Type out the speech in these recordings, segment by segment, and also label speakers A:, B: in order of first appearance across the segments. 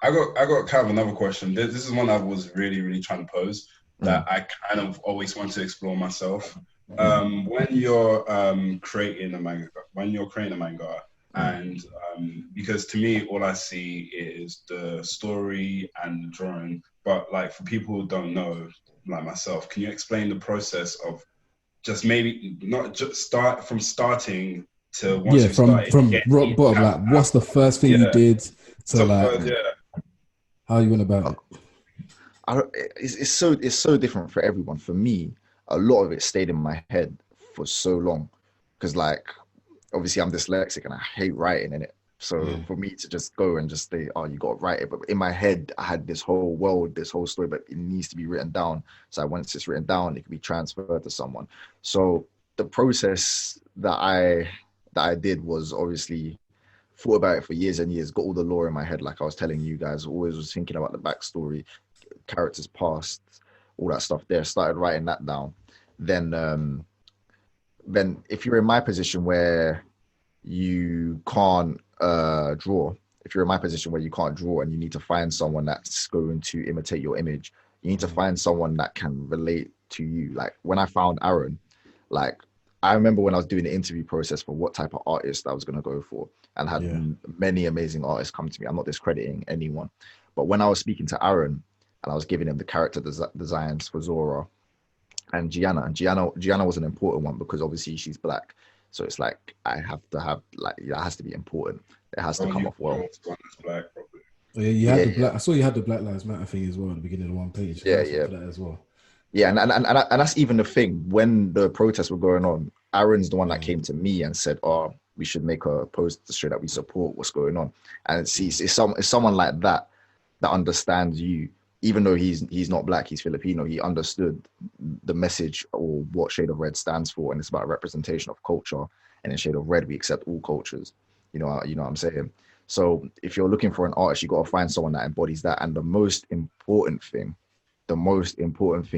A: I got kind of another question. This is one I was really trying to pose
B: Mm,
A: that I kind of always want to explore myself.
B: mm,
A: When you're creating a manga,
B: mm.
A: and because to me all I see is the story and the drawing, but like for people who don't know, like myself, can you explain the process of just maybe not just starting to once
C: Yeah,
A: you've started
C: from
A: getting
C: rock
A: each
C: bottom,
A: chapter
C: like what's
A: out?
C: the first thing you
A: Yeah.
C: did to
A: So
C: like
A: first, yeah.
C: how you went about
B: Uh,
C: it?
B: it's so different for everyone. For me, a lot of it stayed in my head for so long because, like, obviously I'm dyslexic and I hate writing in it. So
C: Yeah,
B: for me to just go and just say, "Oh, you got to write it," but in my head I had this whole world, this whole story, but it needs to be written down. So once it's written down, it can be transferred to someone. So the process that I did was obviously thought about it for years and years, got all the lore in my head, like I was telling you guys, always was thinking about the backstory, characters past, all that stuff there, started writing that down. Then then if you're in my position where you can't draw, if you're in my position where you can't draw and you need to find someone that's going to imitate your image, you need to
C: mm,
B: find someone that can relate to you. Like when I found Aaron, like I remember when I was doing the interview process for what type of artist I was going to go for, and had
C: yeah,
B: many amazing artists come to me. I'm not discrediting anyone, but when I was speaking to Aaron and I was giving him the character designs for Zora and Gianna was an important one because obviously she's black. So it's like I have to have like that has to be important. It has to
A: Oh,
B: come
A: you
B: off well.
A: want one that's black, probably.
C: oh, yeah. You had
B: Yeah,
C: the
B: yeah,
C: black. I saw you had the Black Lives Matter thing as well at the beginning of one page.
B: yeah,
C: Nice one
B: yeah,
C: for that as well.
B: yeah. And that's even the thing. When the protests were going on, Aaron's the one that
C: Yeah,
B: came to me and said, "Oh, we should make a post to show that we support what's going on." And it's someone like that that understands you, even though he's not black, he's Filipino. He understood the message or what Shade of Red stands for, and it's about representation of culture. And in Shade of Red, we accept all cultures. You know what I'm saying. So if you're looking for an artist, you got to find someone that embodies that. And the most important thing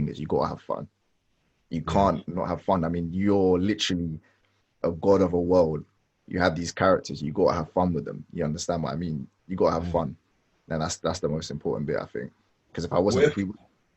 B: is you got to have fun. You
C: yeah,
B: can't not have fun. I mean, you're literally a god of a world. You have these characters. You got to have fun with them. You understand what I mean? You got to have
C: yeah.
B: fun, and that's the most important bit, I think. Because if I wasn't,
A: With
B: if we,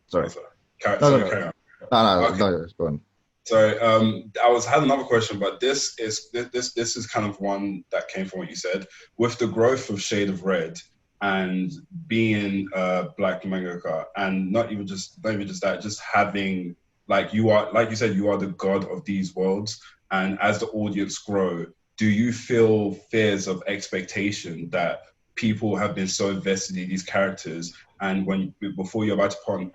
B: sorry,
A: oh, sorry,
B: no, no,
A: sorry,
B: no,
A: carry on.
B: no, no,
A: Okay.
B: no, it's gone.
A: So I was had another question, but this is kind of one that came from what you said. With the growth of Shade of Red and being a black mangaka, and not even just that, just having like you are, like you said, you are the god of these worlds, and as the audience grow, do you feel fears of expectation that people have been so invested in these characters, and when before you're about to put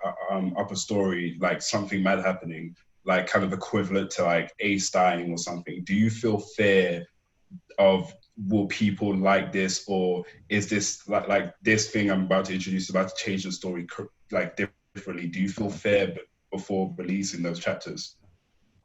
A: up a story, like something mad happening, like kind of equivalent to like Ace dying or something. Do you feel fear of will people like this, or is this like this thing I'm about to introduce about to change the story like differently? Do you feel fear before releasing those chapters?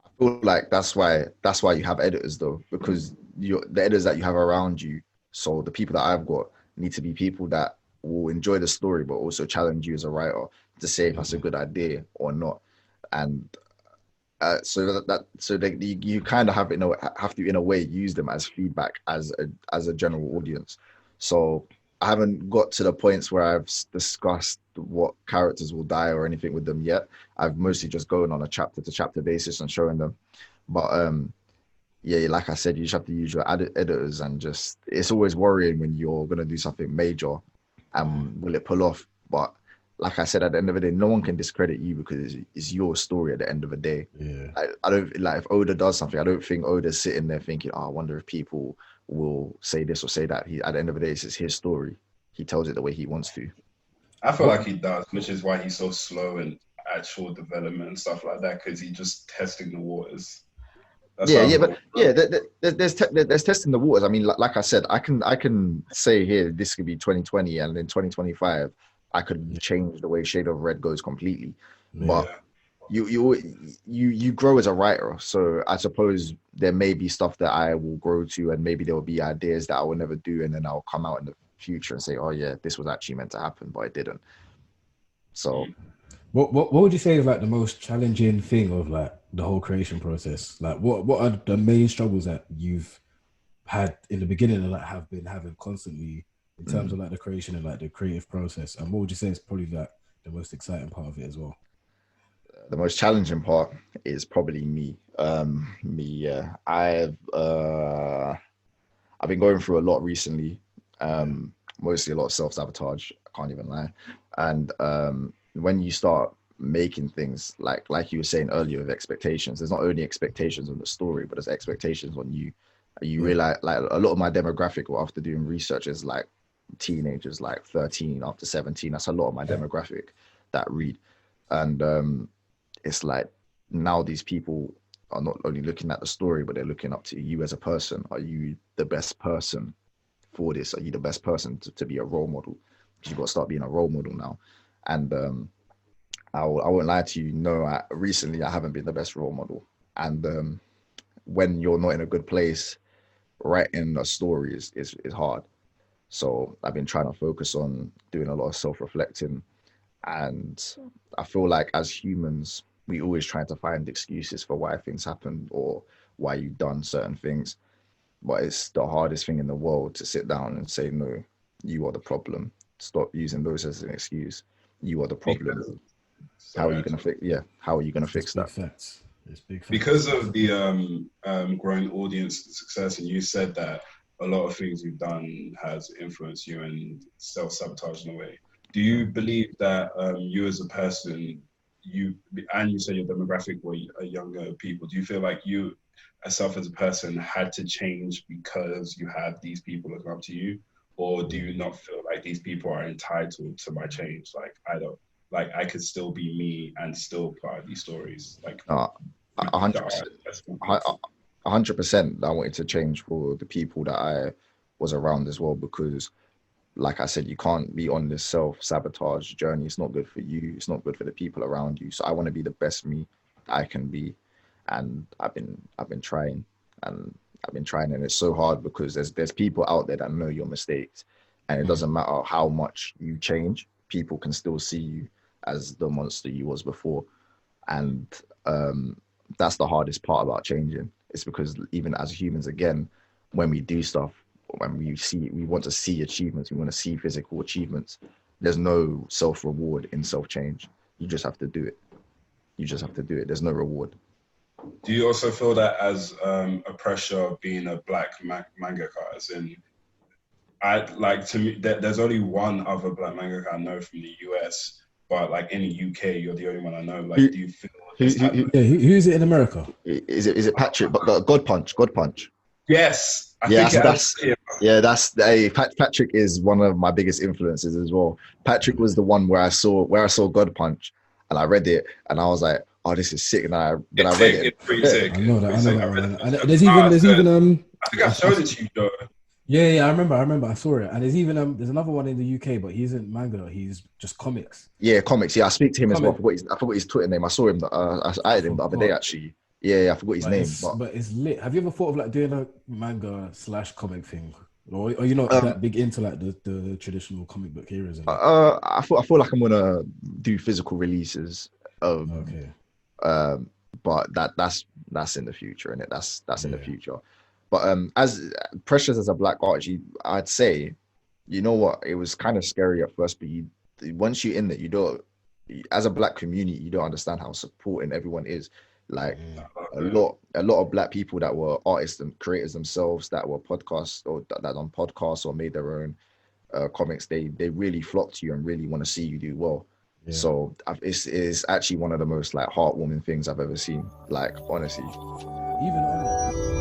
B: I feel like that's why you have editors though, because the editors that you have around you. So the people that I've got need to be people that will enjoy the story, but also challenge you as a writer to say if that's a
C: Yeah.
B: good idea or not. And so that you kind of have to in a way use them as feedback as a general audience. So I haven't got to the points where I've discussed what characters will die or anything with them yet. I've mostly just going on a chapter to chapter basis and showing them. But yeah, like I said, you just have to use your editors, and just it's always worrying when you're gonna do something major and will it pull off. But like I said, at the end of the day, no one can discredit you because it's your story at the end of the day.
C: Yeah.
B: I don't like if Oda does something, I don't think Oda's sitting there thinking, oh, I wonder if people will say this or say that. He At the end of the day, it's his story. He tells it the way he wants to.
A: I feel
C: What?
A: like he does, which is why he's so slow in actual development and stuff like that, because he's just testing the waters. That's
B: Yeah,
A: how
B: yeah,
A: I've
B: but
A: always
B: yeah,
A: felt.
B: there's testing the waters. I mean, like I said, I can say here this could be 2020, and in 2025, I could
C: Yeah.
B: change the way Shade of Red goes completely.
C: Yeah.
B: But
A: Yeah.
B: you grow as a writer, so I suppose there may be stuff that I will grow to, and maybe there will be ideas that I will never do, and then I'll come out in the future and say, oh yeah, this was actually meant to happen, but it didn't. So
C: What would you say is like the most challenging thing of like the whole creation process? Like what are the main struggles that you've had in the beginning and like have been having constantly in terms of like the creation and like the creative process? And what would you say is probably like the most exciting part of it as well?
B: The most challenging part is probably me. I've been going through a lot recently. Mostly a lot of self-sabotage. I can't even lie. And when you start making things like you were saying earlier with expectations, there's not only expectations on the story, but there's expectations on you. You realize like a lot of my demographic after doing research is like teenagers, like 13 up to 17. That's a lot of my demographic that read. And it's like now these people are not only looking at the story, but they're looking up to you as a person. Are you the best person for this? Are you the best person to be a role model? Because you've got to start being a role model now. And I won't lie to you. No, recently I haven't been the best role model. And when you're not in a good place, writing a story is hard. So I've been trying to focus on doing a lot of self-reflecting. And I feel like as humans, we always try to find excuses for why things happen or why you've done certain things. But it's the hardest thing in the world to sit down and say, no, you are the problem. Stop using those as an excuse. You are the problem. How are you going to fix? Yeah, how are you going to fix that?
C: Facts. It's big facts.
A: Because of the growing audience success, and you said that a lot of things you've done has influenced you and self-sabotage in a way. Do you believe that you as a person, you said your demographic were younger people, do you feel like you as a person had to change because you have these people looking up to you? Or do you not feel like these people are entitled to my change? Like, I could still be me and still part of these stories. Like,
B: 100%. 100%. I wanted to change for the people that I was around as well, because like I said, you can't be on this self-sabotage journey. It's not good for you. It's not good for the people around you. So I want to be the best me I can be. And I've been trying, and it's so hard because there's people out there that know your mistakes, and it doesn't matter how much you change, people can still see you as the monster you was before. And that's the hardest part about changing. It's because even as humans, again, when we do stuff, when we want to see achievements, we want to see physical achievements, there's no self-reward in self-change. You just have to do it. There's no reward.
A: Do you also feel that as a pressure of being a black mangaka? As in, to me, there's only one other black mangaka I know from the US, but like in the UK, you're the only one I know. Like, do you feel?
C: Who is it in America?
B: Is it Patrick? God Punch.
A: Yes.
B: Patrick is one of my biggest influences as well. Patrick was the one where I saw God Punch, and I read it, and I was like, oh, this is sick. And I read it.
A: It's pretty sick.
C: I know that. And there's even
A: I think I showed it to you, Joe.
C: Yeah, I remember. I saw it. And there's even there's another one in the UK, but he isn't manga. He's just comics.
B: Yeah, comics. Yeah, I speak to him as well. I forgot his Twitter name. I saw him. I added him the other day actually. Yeah, I forgot his name.
C: But it's lit. Have you ever thought of like doing a manga / comic thing? Or are you not that big into like the traditional comic book heroes?
B: I feel like I'm gonna do physical releases.
C: Okay.
B: But that's in the future, innit? That's in the future. But as Precious as a black artist, I'd say, you know what, it was kind of scary at first, but once you're in it, you don't, as a black community, you don't understand how supporting everyone is. Like a lot of black people that were artists and creators themselves, that were podcasts or that on podcasts or made their own comics, they really flock to you and really want to see you do well. Yeah. So it's actually one of the most like heartwarming things I've ever seen. Like honestly,
C: even on